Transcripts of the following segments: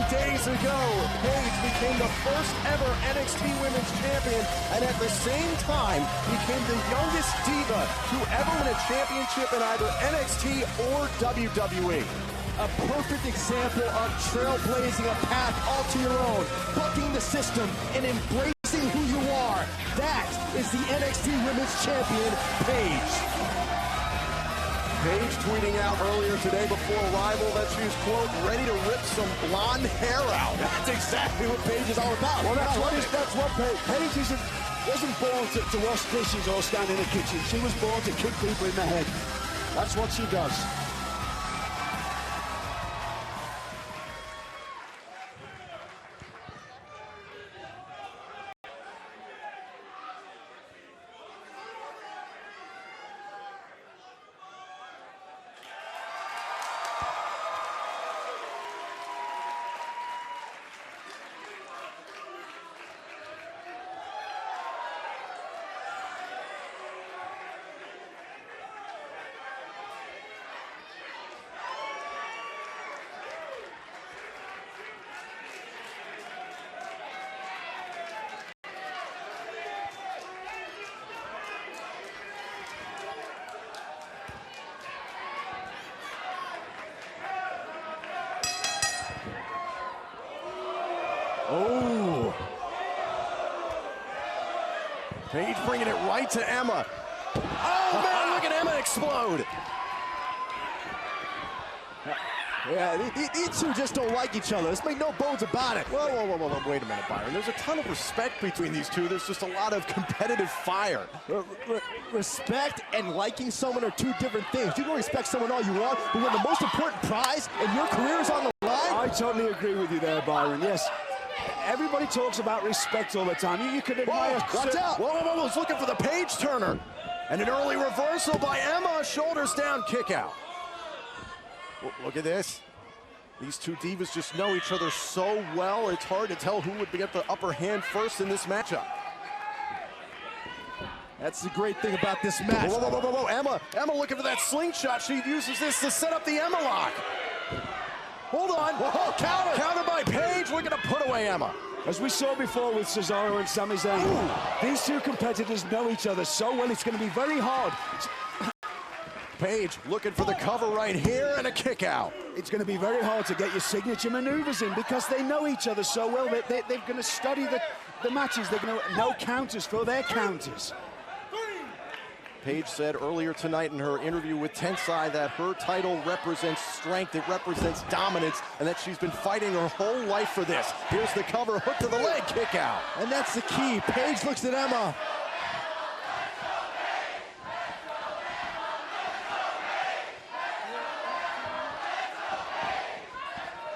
days ago, Paige became the first ever NXT Women's Champion, and at the same time became the youngest diva to ever win a championship in either NXT or WWE. A perfect example of trailblazing a path all to your own, bucking the system and embracing who you are. That is the NXT Women's Champion, Paige. Paige tweeting out earlier today before arrival that she's, quote, ready to rip some blonde hair out. That's exactly what Paige is all about. Well, that's what Paige wasn't born to wash dishes or stand in the kitchen. She was born to kick people in the head. That's what she does. Oh. Paige bringing it right to Emma. Oh, man, look at Emma explode. Yeah, these two just don't like each other. Let's make no bones about it. Whoa, wait a minute, Byron. There's a ton of respect between these two. There's just a lot of competitive fire. Respect and liking someone are two different things. You can respect someone all you want, but when the most important prize in your career is on the line... I totally agree with you there, Byron. Yes. Everybody talks about respect all the time. You can admire... Watch out! Whoa, he's looking for the Paige turner. And an early reversal by Emma. Shoulders down, kick out. Look at this. These two divas just know each other so well, it's hard to tell who would get the upper hand first in this matchup. That's the great thing about this match. Whoa. Emma looking for that slingshot. She uses this to set up the Emma lock. Hold on. Whoa, counter by Paige, looking to put away Emma. As we saw before with Cesaro and Sami Zayn, these two competitors know each other so well, it's going to be very hard. Paige looking for the cover right here and a kick out. It's going to be very hard to get your signature maneuvers in because they know each other so well. They're going to study the matches. They're going to know counters for their counters. Paige said earlier tonight in her interview with Tensai that her title represents strength, it represents dominance, and that she's been fighting her whole life for this. Here's the cover, hook to the leg, kick out. And that's the key. Paige looks at Emma.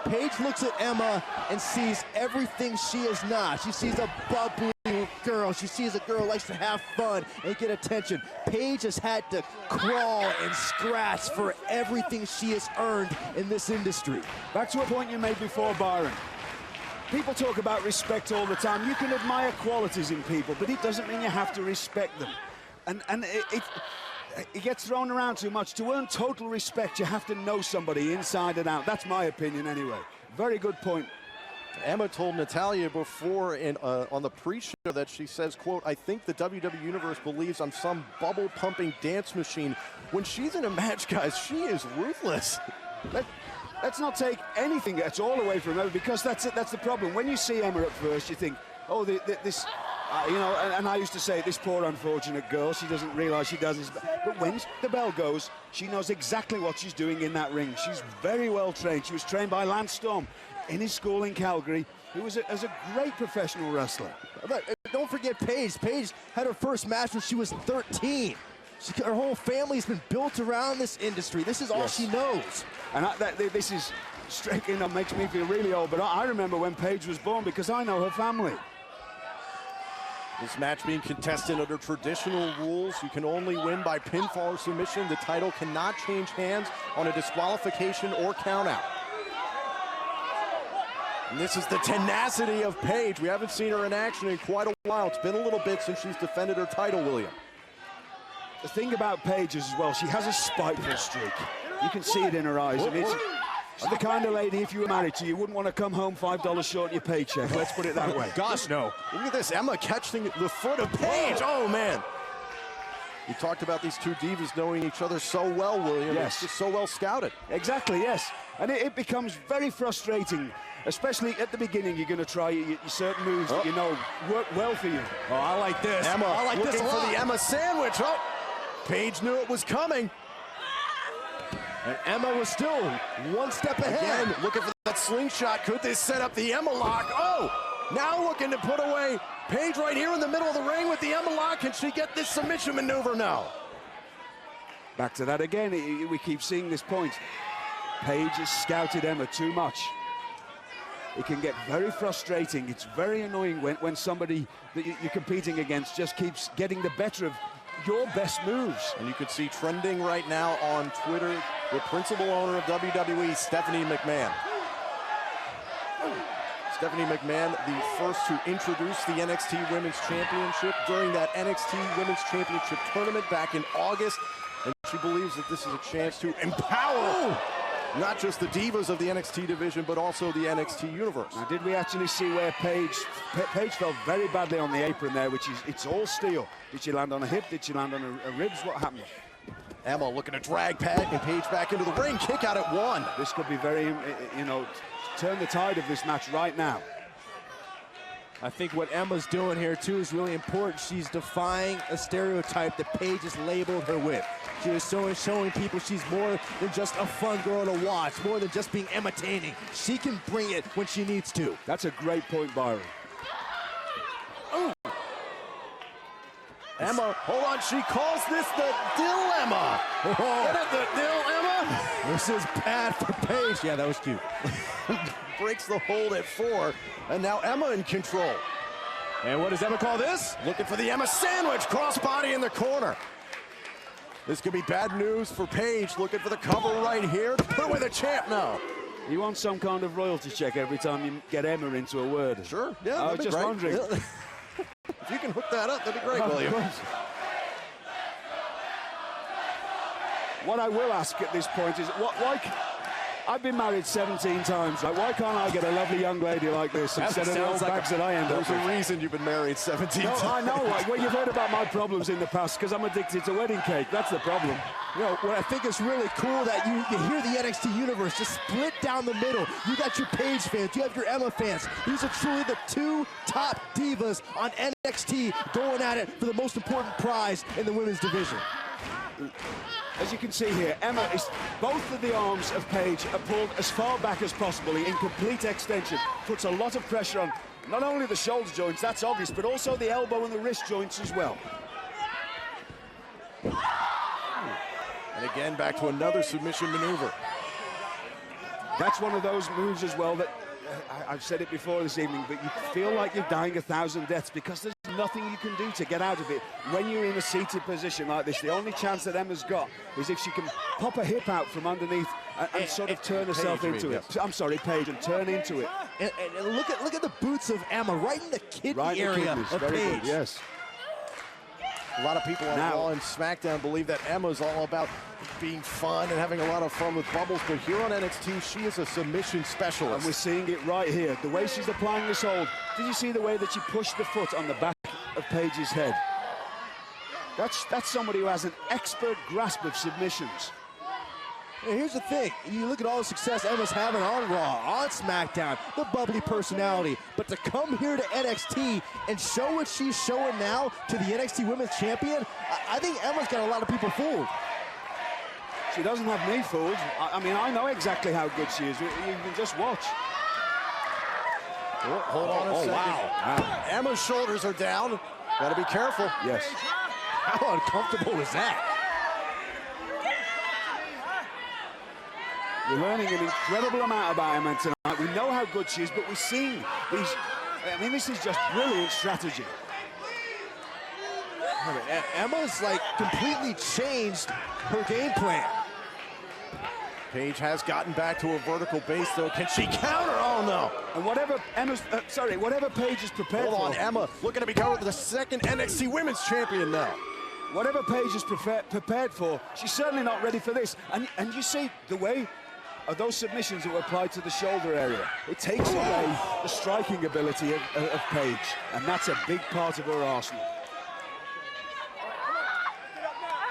Paige looks at Emma and sees everything she is not. She sees a bubbly girl. She sees a girl who likes to have fun and get attention. Paige has had to crawl and scratch for everything she has earned in this industry. Back to a point you made before, Byron. People talk about respect all the time. You can admire qualities in people, but it doesn't mean you have to respect them. And it gets thrown around too much. To earn total respect, you have to know somebody inside and out. That's my opinion anyway. Very good point. Emma told Natalya before on the pre-show that she says, quote, I think the WWE Universe believes I'm some bubble-pumping dance machine. When she's in a match, guys, she is ruthless. Let's not take anything at all away from Emma, because that's the problem. When you see Emma at first, you think, oh, this... you know, and I used to say, this poor unfortunate girl, she doesn't realize she does this. But when the bell goes, she knows exactly what she's doing in that ring. She's very well trained. She was trained by Lance Storm in his school in Calgary, who was a great professional wrestler. But don't forget Paige. Paige had her first match when she was 13. Her whole family's been built around this industry. This is all she knows. And this is, straight up, makes me feel really old, but I remember when Paige was born because I know her family. This match being contested under traditional rules. You can only win by pinfall or submission. The title cannot change hands on a disqualification or countout. And this is the tenacity of Paige. We haven't seen her in action in quite a while. It's been a little bit since she's defended her title, William. The thing about Paige is, as well, she has a spiteful streak. You can see it in her eyes. And the kind of lady, if you were married to, you wouldn't want to come home $5 short of your paycheck. Let's put it that way. Gosh, no. Look at this. Emma catching the foot of Paige. Oh, man. You talked about these two divas knowing each other so well, William. Yes. It's just so well scouted. Exactly, yes. And it becomes very frustrating, especially at the beginning. You're going to try your certain moves that you know work well for you. Oh, I like this. Emma I like this looking a for lot. the Emma sandwich. Oh, Paige knew it was coming. And Emma was still one step ahead. Again, looking for that slingshot. Could this set up the Emma lock? Oh, now looking to put away Paige right here in the middle of the ring with the Emma lock. Can she get this submission maneuver now? Back to that again. We keep seeing this point. Paige has scouted Emma too much. It can get very frustrating. It's very annoying when somebody that you're competing against just keeps getting the better of your best moves. And you can see trending right now on Twitter, the principal owner of WWE, Stephanie McMahon. Stephanie McMahon, the first to introduce the NXT Women's Championship during that NXT Women's Championship tournament back in August. And she believes that this is a chance to empower not just the divas of the NXT division, but also the NXT universe. Now, did we actually see where Paige fell very badly on the apron there, which is, it's all steel. Did she land on a hip? Did she land on a ribs? What happened? Emma looking to drag Paige back into the ring. Kick out at one. This could be very, you know, turn the tide of this match right now. I think what Emma's doing here, too, is really important. She's defying a stereotype that Paige has labeled her with. She is showing people she's more than just a fun girl to watch, more than just being entertaining. She can bring it when she needs to. That's a great point, Byron. Emma, hold on, she calls this the dilemma. Get it, the dilemma? This is bad for Paige. Yeah, that was cute. Breaks the hold at 4, and now Emma in control. And what does Emma call this? Looking for the Emma sandwich, crossbody in the corner. This could be bad news for Paige, looking for the cover right here. Put away the champ now. You want some kind of royalty check every time you get Emma into a word? Sure, yeah, I was just wondering. If you can hook that up, that'd be great, William. What I will ask at this point is, why I've been married 17 times. Like, why can't I get a lovely young lady like this instead of the old bags that I end up with? There's a reason you've been married 17 times. I know. Like, well, you've heard about my problems in the past because I'm addicted to wedding cake. That's the problem. You know, what I think is really cool that you hear the NXT universe just split down the middle. You got your Paige fans, you have your Emma fans. These are truly the two top divas on NXT going at it for the most important prize in the women's division. As you can see here, Emma is, both of the arms of Paige are pulled as far back as possible in complete extension. Puts a lot of pressure on not only the shoulder joints, that's obvious, but also the elbow and the wrist joints as well. And again, back to another submission maneuver. That's one of those moves as well that, I've said it before this evening, but you feel like you're dying 1,000 deaths because there's nothing you can do to get out of it. When you're in a seated position like this, the only chance that Emma's got is if she can pop a hip out from underneath and sort of turn herself into it. I'm sorry, Paige, and turn into it. And look at the boots of Emma right in the kidney area of Very Paige. good, yes. A lot of people on Raw and SmackDown believe that Emma's all about being fun and having a lot of fun with bubbles, but here on NXT, she is a submission specialist. And we're seeing it right here. The way she's applying this hold. Did you see the way that she pushed the foot on the back of Paige's head? That's somebody who has an expert grasp of submissions. And here's the thing, you look at all the success Emma's having on Raw, on SmackDown, the bubbly personality, but to come here to NXT and show what she's showing now to the NXT Women's Champion, I think Emma's got a lot of people fooled. She doesn't have me fooled. I mean, I know exactly how good she is. You can just watch. Hold on a second. Wow. Emma's shoulders are down. Got to be careful. Yes. How uncomfortable was that? We're learning an incredible amount about Emma tonight. We know how good she is, but we're seeing these. I mean, this is just brilliant strategy. Emma's like completely changed her game plan. Paige has gotten back to a vertical base, though. Can she counter? Oh, no. And whatever Emma's, whatever Paige is prepared for. Hold on, Emma looking to become the second NXT Women's Champion now. Whatever Paige is prepared for, she's certainly not ready for this. And you see the way are those submissions that were applied to the shoulder area. It takes away the striking ability of Paige, and that's a big part of her arsenal.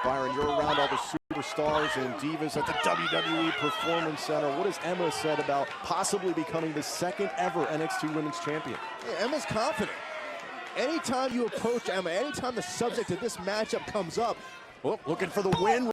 Byron, you're around all the superstars and divas at the WWE Performance Center. What has Emma said about possibly becoming the second ever NXT Women's Champion? Yeah, Emma's confident. Anytime you approach Emma, anytime the subject of this matchup comes up, looking for the win.